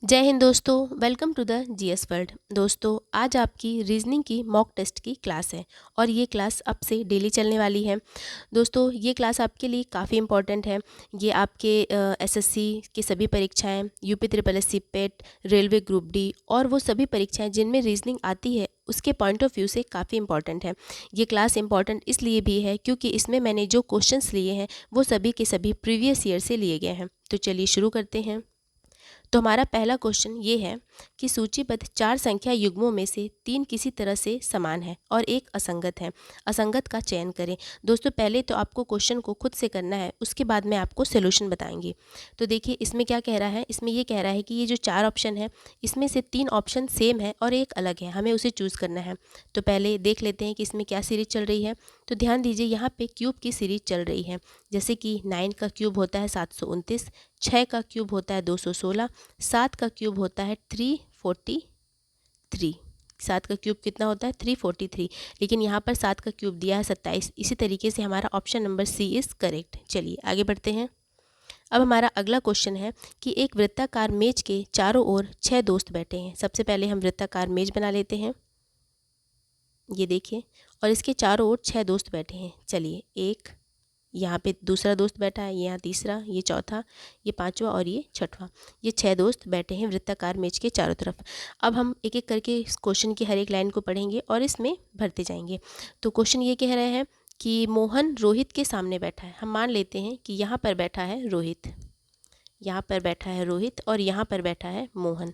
जय हिंद दोस्तों, welcome to the GS world. दोस्तों, आज आपकी रीजनिंग की मॉक टेस्ट की क्लास है और ये क्लास अब से डेली चलने वाली है। दोस्तों, ये क्लास आपके लिए काफ़ी इंपॉर्टेंट है। ये आपके एसएससी की सभी परीक्षाएं, यूपी ट्रिपल एससी पेट, रेलवे ग्रुप डी और वो सभी परीक्षाएं जिनमें रीजनिंग आती है उसके पॉइंट ऑफ व्यू से काफ़ी इंपॉर्टेंट है। ये क्लास इंपॉर्टेंट इसलिए भी है क्योंकि इसमें मैंने जो क्वेश्चंस लिए हैं वो सभी के सभी प्रीवियस ईयर से लिए गए हैं। तो चलिए शुरू करते हैं। तो हमारा पहला क्वेश्चन ये है कि सूचीबद्ध 4 संख्या युग्मों में से 3 किसी तरह से समान है और एक असंगत है। असंगत का चयन करें। दोस्तों, पहले तो आपको क्वेश्चन को खुद से करना है, उसके बाद मैं आपको सोल्यूशन बताएंगी। तो देखिए इसमें क्या कह रहा है। इसमें ये कह रहा है कि ये जो 4 ऑप्शन है इसमें से 3 ऑप्शन सेम है और एक अलग है, हमें उसे चूज़ करना है। तो पहले देख लेते हैं कि इसमें क्या सीरीज चल रही है। तो ध्यान दीजिए, यहाँ पे क्यूब की सीरीज चल रही है। जैसे कि 9 का क्यूब होता है 729, 6 का क्यूब होता है 216, 7 का क्यूब होता है 343। 7 का क्यूब कितना होता है 343, लेकिन यहाँ पर 7 का क्यूब दिया है 27। इसी तरीके से हमारा option number C is correct. चलिए आगे बढ़ते हैं। अब हमारा अगला क्वेश्चन है कि एक वृत्ताकार मेज के चारों ओर 6 दोस्त बैठे हैं। सबसे पहले हम वृत्ताकार मेज बना लेते हैं, ये देखिए, और इसके चारों ओर 6 दोस्त बैठे हैं। चलिए, एक यहाँ पे दूसरा दोस्त बैठा है, यहाँ तीसरा, ये चौथा, ये पांचवा और ये छठवां। ये 6 दोस्त बैठे हैं वृत्ताकार मेज के चारों तरफ। अब हम एक एक करके इस क्वेश्चन की हर एक लाइन को पढ़ेंगे और इसमें भरते जाएंगे। तो क्वेश्चन ये कह रहे हैं कि मोहन रोहित के सामने बैठा है। हम मान लेते हैं कि यहाँ पर बैठा है रोहित, यहाँ पर बैठा है रोहित और यहाँ पर बैठा है मोहन।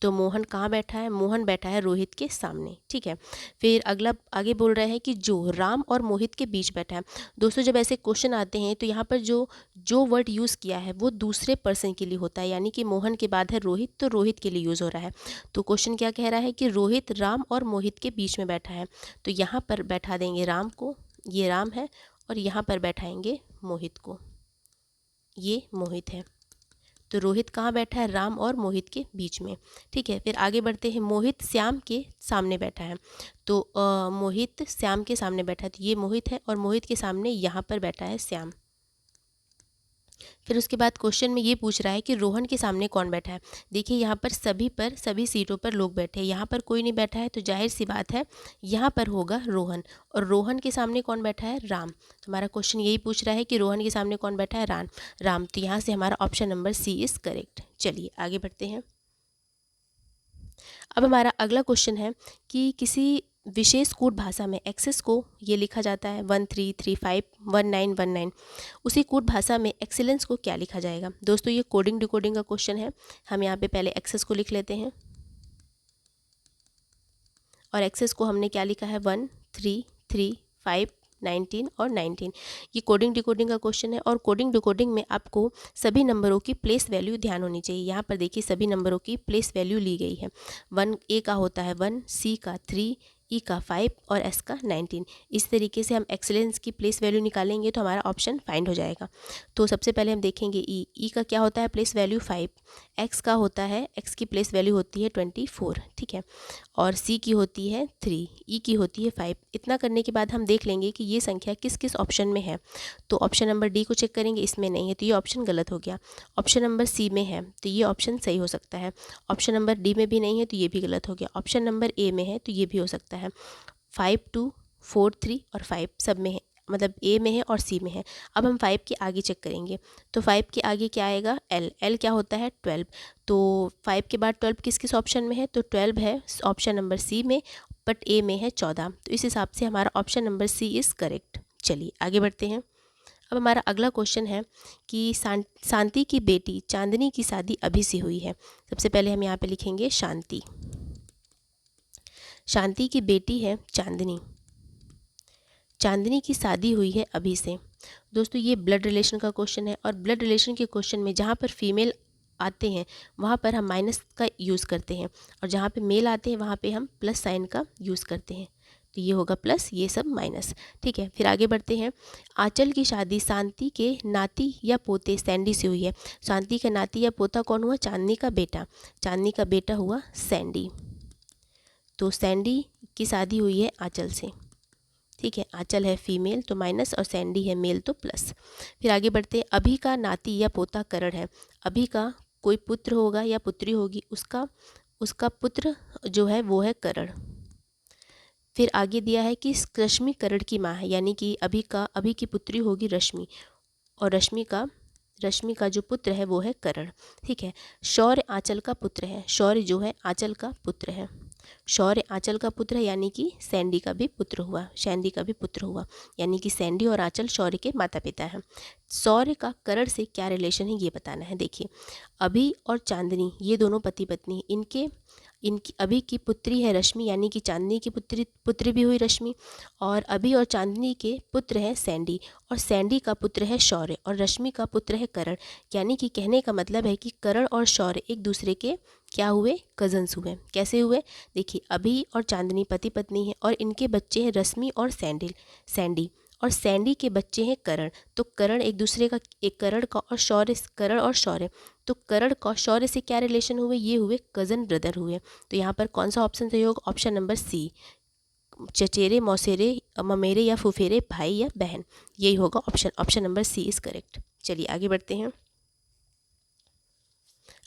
तो मोहन कहाँ बैठा है? मोहन बैठा है रोहित के सामने, ठीक है। फिर अगला आगे बोल रहे हैं कि जो राम और मोहित के बीच बैठा है। दोस्तों, जब ऐसे क्वेश्चन आते हैं तो यहाँ पर जो जो वर्ड यूज़ किया है वो दूसरे पर्सन के लिए होता है, यानी कि मोहन के बाद है रोहित, तो रोहित के लिए यूज़ हो रहा है। तो क्वेश्चन क्या कह रहा है कि रोहित राम और मोहित के बीच में बैठा है। तो यहाँ पर बैठा देंगे राम को, ये राम है, और यहाँ पर बैठाएंगे मोहित को, ये मोहित है। तो रोहित कहाँ बैठा है? राम और मोहित के बीच में, ठीक है। फिर आगे बढ़ते हैं। मोहित श्याम के सामने बैठा है। तो मोहित श्याम के सामने बैठा है, तो ये मोहित है और मोहित के सामने यहाँ पर बैठा है श्याम। फिर उसके बाद क्वेश्चन में ये पूछ रहा है कि रोहन के सामने कौन बैठा है। देखिए यहाँ पर सभी सीटों पर लोग बैठे हैं, यहाँ पर कोई नहीं बैठा है, तो जाहिर सी बात है यहाँ पर होगा रोहन। और रोहन के सामने कौन बैठा है? राम। तो हमारा क्वेश्चन यही पूछ रहा है कि रोहन के सामने कौन बैठा है? राम। तो यहाँ से हमारा option number C is correct. चलिए आगे बढ़ते हैं। अब हमारा अगला क्वेश्चन है कि किसी विशेष कूट भाषा में एक्सेस को ये लिखा जाता है 13351919। उसी कूट भाषा में एक्सीलेंस को क्या लिखा जाएगा? दोस्तों, ये कोडिंग डिकोडिंग का क्वेश्चन है। हम यहाँ पे पहले एक्सेस को लिख लेते हैं, और एक्सेस को हमने क्या लिखा है? 133519 और 19। ये कोडिंग डिकोडिंग का क्वेश्चन है और कोडिंग डिकोडिंग में आपको सभी नंबरों की प्लेस वैल्यू ध्यान होनी चाहिए। यहाँ पर देखिए सभी नंबरों की प्लेस वैल्यू ली गई है। 1 ए का होता है 1, सी का 3, ई का 5 और एस का 19। इस तरीके से हम एक्सेलेंस की प्लेस वैल्यू निकालेंगे तो हमारा ऑप्शन फाइंड हो जाएगा। तो सबसे पहले हम देखेंगे ई का क्या होता है? Place value 5। एक्स का होता है, एक्स की प्लेस वैल्यू होती है 24, ठीक है। और सी की होती है 3, ई की होती है 5। इतना करने के बाद हम देख लेंगे कि ये संख्या किस किस ऑप्शन में है। तो ऑप्शन नंबर डी को चेक करेंगे, इसमें नहीं है तो ये ऑप्शन गलत हो गया। ऑप्शन नंबर सी में है तो ये ऑप्शन सही हो सकता है। ऑप्शन नंबर डी में भी नहीं है तो ये भी गलत हो गया। ऑप्शन नंबर ए में है तो ये भी हो सकता है। 5, 2, 4, 3 और 5 सब में है, मतलब ए में है और सी में है। अब हम 5 के आगे चेक करेंगे। तो 5 के आगे क्या आएगा? एल क्या होता है? 12। तो 5 के बाद 12 किस किस ऑप्शन में है? तो 12 है ऑप्शन नंबर सी में, बट ए में है 14। तो इस हिसाब से हमारा option number C is correct. चलिए आगे बढ़ते हैं। अब हमारा अगला क्वेश्चन है कि शांति की बेटी चांदनी की शादी अभी से हुई है। सबसे पहले हम यहाँ पे लिखेंगे शांति। शांति की बेटी है चांदनी, चांदनी की शादी हुई है अभी से। दोस्तों, ये ब्लड रिलेशन का क्वेश्चन है और ब्लड रिलेशन के क्वेश्चन में जहाँ पर फीमेल आते हैं वहाँ पर हम माइनस का यूज़ करते हैं, और जहाँ पे मेल आते हैं वहाँ पे हम प्लस साइन का यूज़ करते हैं। तो ये होगा प्लस, ये सब माइनस, ठीक है। फिर आगे बढ़ते हैं। आंचल की शादी शांति के नाती या पोते सैंडी से हुई है। शांति का नाती या पोता कौन हुआ? चांदनी का बेटा। चांदनी का बेटा हुआ सैंडी। तो सैंडी की शादी हुई है आंचल से, ठीक है। आंचल है फीमेल तो माइनस, और सैंडी है मेल तो प्लस। फिर आगे बढ़ते हैं। अभी का नाती या पोता करण है। अभी का कोई पुत्र होगा या पुत्री होगी, उसका उसका पुत्र जो है वो है करण। फिर आगे दिया है कि रश्मि करण की माँ है, यानी कि अभी की पुत्री होगी रश्मि, और रश्मि का जो पुत्र है वो है करण। ठीक है। शौर्य आंचल का पुत्र है, शौर्य जो है आंचल का पुत्र है, शौर्य आंचल का पुत्र है, यानी कि सैंडी का भी पुत्र हुआ, सैंडी का भी पुत्र हुआ, यानी कि सैंडी और आंचल शौर्य के माता पिता हैं। शौर्य का करण से क्या रिलेशन है ये बताना है। देखिए, अभी और चांदनी ये दोनों पति पत्नी, इनकी अभी की पुत्री है रश्मि, यानी कि चांदनी की पुत्री भी हुई रश्मि, और अभी और चांदनी के पुत्र है सैंडी, और सैंडी का पुत्र है शौर्य, और रश्मि का पुत्र है करण। यानी कि कहने का मतलब है कि करण और शौर्य एक दूसरे के क्या हुए, कजन्स हुए। कैसे हुए, देखिए, अभी और चांदनी पति पत्नी हैं, और इनके बच्चे हैं रश्मि और सैंडी, और सैंडी के बच्चे हैं करण। तो करण एक दूसरे का, एक करण और शौर्य, तो करण का शौर्य से क्या रिलेशन हुए, ये हुए कज़न ब्रदर हुए। तो यहाँ पर कौन सा ऑप्शन सही होगा, ऑप्शन नंबर सी, चचेरे मौसेरे ममेरे या फुफेरे भाई या बहन, यही होगा option number C is correct. चलिए आगे बढ़ते हैं।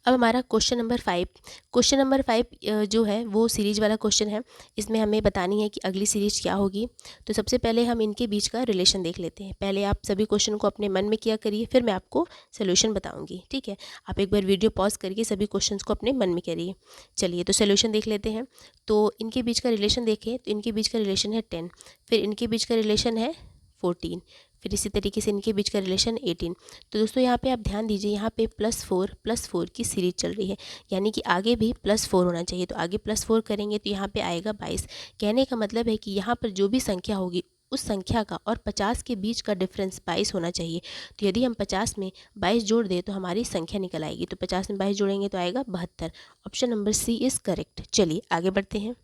अब हमारा क्वेश्चन नंबर 5 जो है वो सीरीज वाला क्वेश्चन है। इसमें हमें बतानी है कि अगली सीरीज क्या होगी। तो सबसे पहले हम इनके बीच का रिलेशन देख लेते हैं। पहले आप सभी क्वेश्चन को अपने मन में किया करिए, फिर मैं आपको सोल्यूशन बताऊंगी। ठीक है, आप एक बार वीडियो पॉज करके सभी क्वेश्चन को अपने मन में करिए। चलिए तो सोल्यूशन देख लेते हैं। तो इनके बीच का रिलेशन देखें, तो इनके बीच का रिलेशन है 10, फिर इनके बीच का रिलेशन है 14, फिर इसी तरीके से इनके बीच का रिलेशन 18। तो दोस्तों यहाँ पे आप ध्यान दीजिए, यहाँ पे +4 की सीरीज चल रही है, यानी कि आगे भी +4 होना चाहिए। तो आगे +4 करेंगे तो यहाँ पे आएगा 22। कहने का मतलब है कि यहाँ पर जो भी संख्या होगी उस संख्या का और 50 के बीच का डिफरेंस 22 होना चाहिए। तो यदि हम 50 में 22 जोड़ दें तो हमारी संख्या निकल आएगी। तो 50 में 22 जोड़ेंगे तो आएगा 72। Option number C is correct. चलिए आगे बढ़ते हैं।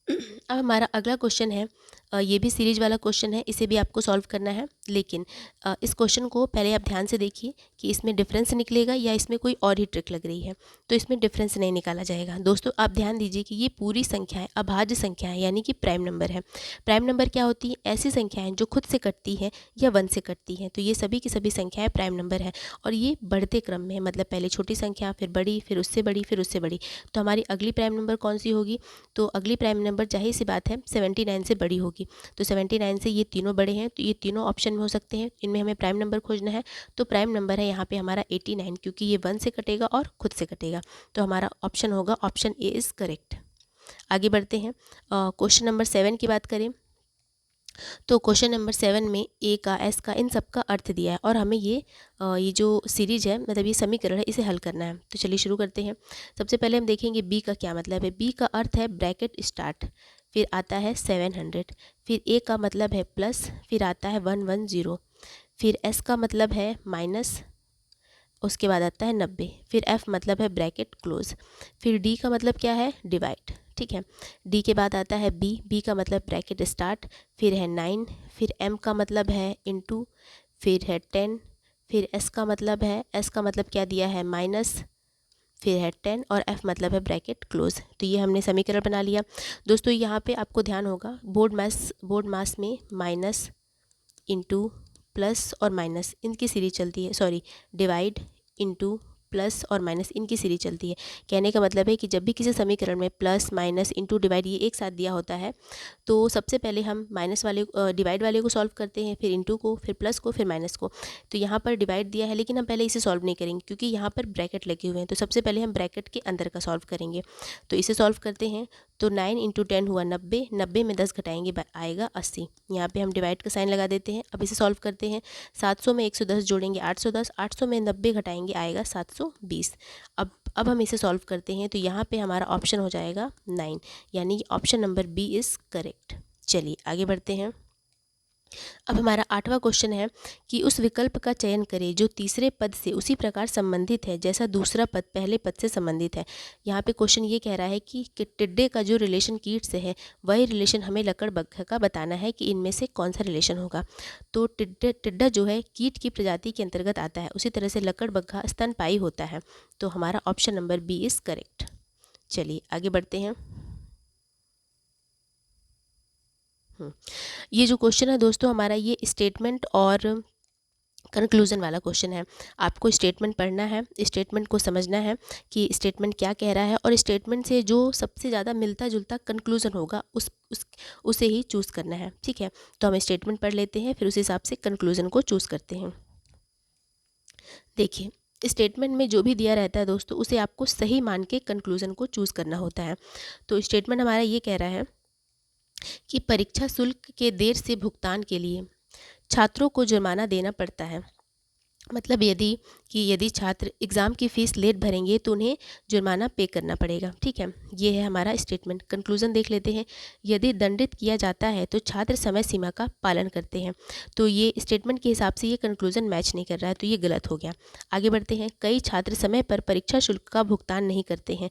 अब हमारा अगला क्वेश्चन है, ये भी सीरीज वाला क्वेश्चन है, इसे भी आपको सॉल्व करना है। लेकिन इस क्वेश्चन को पहले आप ध्यान से देखिए कि इसमें डिफरेंस निकलेगा या इसमें कोई और ही ट्रिक लग रही है। तो इसमें डिफरेंस नहीं निकाला जाएगा। दोस्तों आप ध्यान दीजिए कि ये पूरी संख्या है, अभाज्य संख्या है, यानी कि प्राइम नंबर है। प्राइम नंबर क्या होती है, ऐसी संख्याएं जो खुद से कटती हैं या 1 से कटती हैं। तो ये सभी की सभी संख्याएँ प्राइम नंबर है, और ये बढ़ते क्रम में है, मतलब पहले छोटी संख्या, फिर बड़ी, फिर उससे बड़ी, फिर उससे बड़ी। तो हमारी अगली प्राइम नंबर कौन सी होगी, तो अगली प्राइम नंबर जाहिर सी बात है 79 से बड़ी होगी। तो 79 से ये तीनों बड़े हैं, तो ये तीनों ऑप्शन में हो सकते हैं। इनमें हमें प्राइम नंबर खोजना है, तो प्राइम नंबर है यहाँ पे हमारा 89, क्योंकि ये 1 से कटेगा और खुद से कटेगा। तो हमारा ऑप्शन होगा ऑप्शन ए इज़ करेक्ट। आगे बढ़ते हैं। क्वेश्चन नंबर 7 की बात करें, तो क्वेश्चन नंबर 7 में ए का, एस का, इन सब का अर्थ दिया है, और हमें ये जो सीरीज है, मतलब ये समीकरण है, इसे हल करना है। तो चलिए शुरू करते हैं। सबसे पहले हम देखेंगे बी का क्या मतलब है। बी का अर्थ है ब्रैकेट स्टार्ट, फिर आता है 700, फिर ए का मतलब है प्लस, फिर आता है 110, फिर एस का मतलब है माइनस, उसके बाद आता है 90, फिर एफ मतलब है ब्रैकेट क्लोज, फिर डी का मतलब क्या है, डिवाइड। ठीक है, डी के बाद आता है बी का मतलब ब्रैकेट स्टार्ट, फिर है 9, फिर एम का मतलब है इनटू, फिर है 10, फिर एस का मतलब क्या दिया है, माइनस, फिर है 10, और एफ मतलब है ब्रैकेट क्लोज। तो ये हमने समीकरण बना लिया। दोस्तों यहाँ पे आपको ध्यान होगा, बोर्ड मास में माइनस, इंटू, प्लस और माइनस इनकी सीरीज चलती है, सॉरी, डिवाइड, इंटू, प्लस और माइनस इनकी सीरीज चलती है। कहने का मतलब है कि जब भी किसी समीकरण में प्लस, माइनस, इंटू, डिवाइड ये एक साथ दिया होता है, तो सबसे पहले हम माइनस वाले डिवाइड वाले को सॉल्व करते हैं, फिर इंटू को, फिर प्लस को, फिर माइनस को। तो यहाँ पर डिवाइड दिया है, लेकिन हम पहले इसे सॉल्व नहीं करेंगे क्योंकि यहाँ पर ब्रैकेट लगे हुए हैं। तो सबसे पहले हम ब्रैकेट के अंदर का सॉल्व करेंगे। तो इसे सॉल्व करते हैं। तो 9 × 10 हुआ 90, 90 में 10 घटाएंगे आएगा 80। यहाँ पे हम डिवाइड का साइन लगा देते हैं। अब इसे सॉल्व करते हैं। 700 में 110 जोड़ेंगे 810, 800 में 90 घटाएंगे आएगा 720। अब हम इसे सॉल्व करते हैं, तो यहाँ पे हमारा ऑप्शन हो जाएगा 9, यानी कि option number B is correct. चलिए आगे बढ़ते हैं। अब हमारा 8वां क्वेश्चन है कि उस विकल्प का चयन करें जो तीसरे पद से उसी प्रकार संबंधित है जैसा दूसरा पद पहले पद से संबंधित है। यहाँ पे क्वेश्चन ये कह रहा है कि टिड्डे का जो रिलेशन कीट से है वही रिलेशन हमें लकड़बग्घा का बताना है कि इनमें से कौन सा रिलेशन होगा। तो टिड्डा जो है कीट की प्रजाति के अंतर्गत आता है, उसी तरह से लकड़बग्घा स्तनपायी होता है। तो हमारा option number B is correct. चलिए आगे बढ़ते हैं। ये जो क्वेश्चन है दोस्तों हमारा, ये स्टेटमेंट और कंक्लूज़न वाला क्वेश्चन है। आपको स्टेटमेंट पढ़ना है, स्टेटमेंट को समझना है कि स्टेटमेंट क्या कह रहा है, और स्टेटमेंट से जो सबसे ज़्यादा मिलता जुलता कंक्लूज़न होगा उसे ही चूज़ करना है। ठीक है, तो हम स्टेटमेंट पढ़ लेते हैं, फिर उस हिसाब से कंक्लूज़न को चूज़ करते हैं। देखिए, स्टेटमेंट में जो भी दिया रहता है दोस्तों, उसे आपको सही मान के कंक्लूज़न को चूज़ करना होता है। तो स्टेटमेंट हमारा ये कह रहा है कि परीक्षा शुल्क के देर से भुगतान के लिए छात्रों को जुर्माना देना पड़ता है। मतलब यदि छात्र एग्ज़ाम की फ़ीस लेट भरेंगे तो उन्हें जुर्माना पे करना पड़ेगा। ठीक है, ये है हमारा स्टेटमेंट। कंक्लूज़न देख लेते हैं। यदि दंडित किया जाता है तो छात्र समय सीमा का पालन करते हैं। तो ये स्टेटमेंट के हिसाब से ये कंक्लूज़न मैच नहीं कर रहा है, तो ये गलत हो गया। आगे बढ़ते हैं। कई छात्र समय पर परीक्षा शुल्क का भुगतान नहीं करते हैं।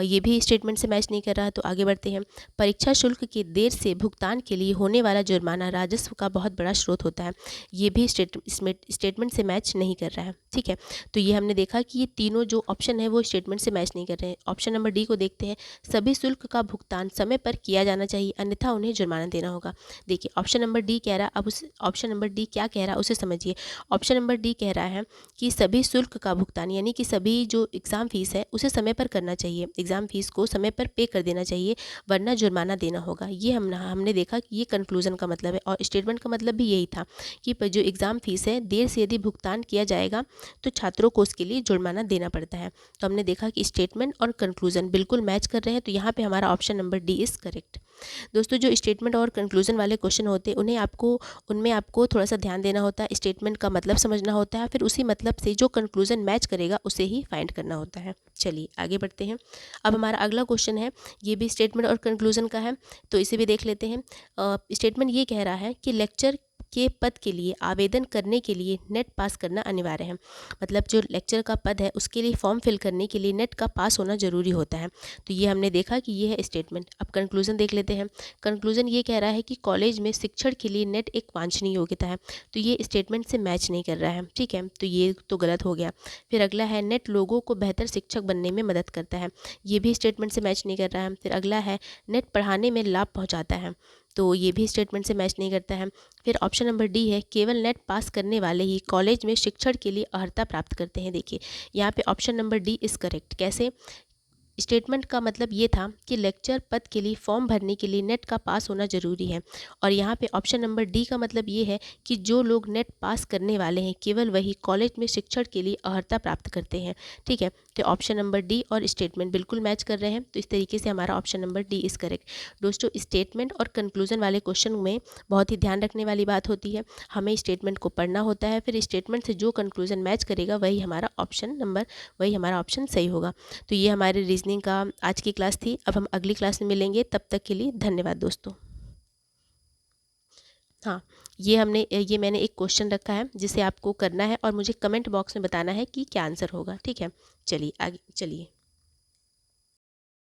ये भी स्टेटमेंट से मैच नहीं कर रहा है, तो आगे बढ़ते हैं। परीक्षा शुल्क के देर से भुगतान के लिए होने वाला जुर्माना राजस्व का बहुत बड़ा स्रोत होता है। ये भी स्टेटमेंट से मैच नहीं कर रहा है। ठीक है, तो ये हमने देखा कि ये तीनों जो ऑप्शन है वो स्टेटमेंट से मैच नहीं कर रहे हैं। ऑप्शन नंबर डी को देखते हैं। सभी शुल्क का भुगतान समय पर किया जाना चाहिए, अन्यथा उन्हें जुर्माना देना होगा। देखिए, ऑप्शन नंबर डी कह रहा है, अब उस ऑप्शन नंबर डी क्या कह रहा है उसे समझिए। ऑप्शन नंबर डी कह रहा है कि सभी शुल्क का भुगतान, यानी कि सभी जो एग्ज़ाम फीस है उसे समय पर करना चाहिए, एग्ज़ाम फीस को समय पर पे कर देना चाहिए, वरना जुर्माना देना होगा। ये हमने देखा कि ये कंक्लूज़न का मतलब है, और स्टेटमेंट का मतलब भी यही था कि जो एग्ज़ाम फीस है देर से यदि भुगतान किया जाएगा तो छात्रों को उसके लिए जुर्माना देना पड़ता है। तो हमने देखा कि स्टेटमेंट और कंक्लूज़न बिल्कुल मैच कर रहे हैं, तो यहाँ पे हमारा option number D is correct. दोस्तों, जो स्टेटमेंट और कंक्लूज़न वाले क्वेश्चन होते हैं उनमें आपको थोड़ा सा ध्यान देना होता है, स्टेटमेंट का मतलब समझना होता है, फिर उसी मतलब से जो कंक्लूज़न मैच करेगा उसे ही फाइंड करना होता है। चलिए आगे बढ़ते हैं। अब हमारा अगला क्वेश्चन है, ये भी स्टेटमेंट और कंक्लूज़न का है, तो इसे भी देख लेते हैं। स्टेटमेंट ये कह रहा है कि लेक्चर के पद के लिए आवेदन करने के लिए नेट पास करना अनिवार्य है। मतलब जो लेक्चर का पद है उसके लिए फॉर्म फिल करने के लिए नेट का पास होना ज़रूरी होता है। तो ये हमने देखा कि ये है स्टेटमेंट। अब कंक्लूज़न देख लेते हैं। कंक्लूज़न ये कह रहा है कि कॉलेज में शिक्षण के लिए नेट एक वांछनीय योग्यता है। तो ये स्टेटमेंट से मैच नहीं कर रहा है। ठीक है, तो ये तो गलत हो गया। फिर अगला है, नेट लोगों को बेहतर शिक्षक बनने में मदद करता है। ये भी स्टेटमेंट से मैच नहीं कर रहा है। फिर अगला है, नेट पढ़ाने में लाभ पहुँचाता है। तो ये भी स्टेटमेंट से मैच नहीं करता है। फिर ऑप्शन नंबर डी है, केवल नेट पास करने वाले ही कॉलेज में शिक्षण के लिए अर्हता प्राप्त करते हैं। देखिए, यहाँ पे option number D is correct. कैसे? स्टेटमेंट का मतलब ये था कि लेक्चर पद के लिए फॉर्म भरने के लिए नेट का पास होना ज़रूरी है, और यहाँ पे ऑप्शन नंबर डी का मतलब ये है कि जो लोग नेट पास करने वाले हैं केवल वही कॉलेज में शिक्षण के लिए अर्हता प्राप्त करते हैं। ठीक है, तो ऑप्शन नंबर डी और स्टेटमेंट बिल्कुल मैच कर रहे हैं, तो इस तरीके से हमारा option number D is correct. दोस्तों, स्टेटमेंट और कंक्लूजन वाले क्वेश्चन में बहुत ही ध्यान रखने वाली बात होती है, हमें स्टेटमेंट को पढ़ना होता है, फिर स्टेटमेंट से जो कंक्लूजन मैच करेगा वही हमारा ऑप्शन सही होगा। तो ये हमारे रीजनिंग का आज की क्लास थी। अब हम अगली क्लास में मिलेंगे, तब तक के लिए धन्यवाद दोस्तों। हाँ, ये मैंने एक क्वेश्चन रखा है जिसे आपको करना है और मुझे कमेंट बॉक्स में बताना है कि क्या आंसर होगा। ठीक है, चलिए आगे चलिए।